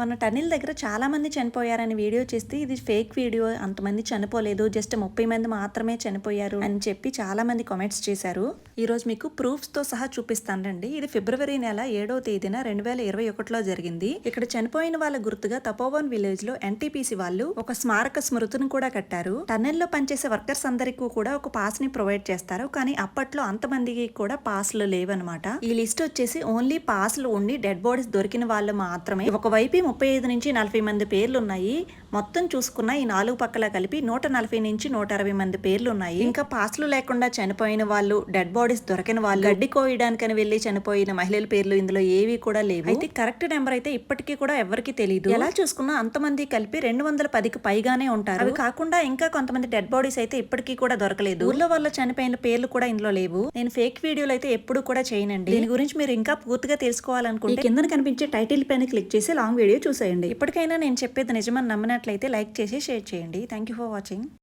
మన టన్నెల్ దగ్గర చాలా మంది చనిపోయారని వీడియో చేస్తే ఇది ఫేక్ వీడియో, అంతమంది చనిపోలేదు, జస్ట్ 30 మంది మాత్రమే చనిపోయారు అని చెప్పి చాలా మంది కామెంట్స్ చేశారు. ఈ రోజు మీకు ప్రూఫ్స్ తో సహా చూపిస్తానండి. ఇది ఫిబ్రవరి నెల 7వ తేదీన 2021లో జరిగింది. ఇక్కడ చనిపోయిన వాళ్ళ గుర్తుగా తపోవన్ విలేజ్ లో ఎన్టీపీసీ వాళ్ళు ఒక స్మారక స్మృతిని కూడా కట్టారు. టన్నెల్ లో పనిచేసే వర్కర్స్ అందరికీ కూడా ఒక పాస్ ని ప్రొవైడ్ చేస్తారు. కానీ అప్పట్లో అంతమందికి కూడా పాస్లు లేవన్నమాట. ఈ లిస్ట్ వచ్చేసి ఓన్లీ పాస్లు ఉండి డెడ్ బాడీస్ దొరికిన వాళ్ళు మాత్రమే. ఒకవైపు 35 నుంచి 40 మంది పేర్లు ఉన్నాయి. మొత్తం చూసుకున్న ఈ 4 పక్కల కలిపి 140 నుంచి 160 మంది పేర్లు ఉన్నాయి. ఇంకా పాస్లు లేకుండా చనిపోయిన వాళ్ళు, డెడ్ బాడీస్ దొరికిన వాళ్ళు, గడ్డి కోయడానికని వెళ్లి చనిపోయిన మహిళల పేర్లు ఇందులో ఏవి కూడా లేవు. అయితే కరెక్ట్ నెంబర్ అయితే ఇప్పటికీ కూడా ఎవరికి తెలియదు. ఎలా చూసుకున్నా అంతమంది కలిపి 210కి పైగానే ఉంటారు. అవి కాకుండా ఇంకా కొంతమంది డెడ్ బాడీస్ అయితే ఇప్పటికీ కూడా దొరకలేదు. ఊర్లో వాళ్ళ చనిపోయిన పేర్లు కూడా ఇందులో లేవు. నేను ఫేక్ వీడియోలు అయితే ఎప్పుడు కూడా చేయనండి. దీని గురించి మీరు ఇంకా పూర్తిగా తెలుసుకోవాలనుకుంటే కింద కనిపించే టైటిల్ పైన క్లిక్ చేసి లాంగ్ వీడియో చూసేయండి. ఇప్పటికైనా నేను చెప్పేది నిజమని నమ్మినట్లయితే లైక్ చేసి షేర్ చేయండి. Thank you for watching.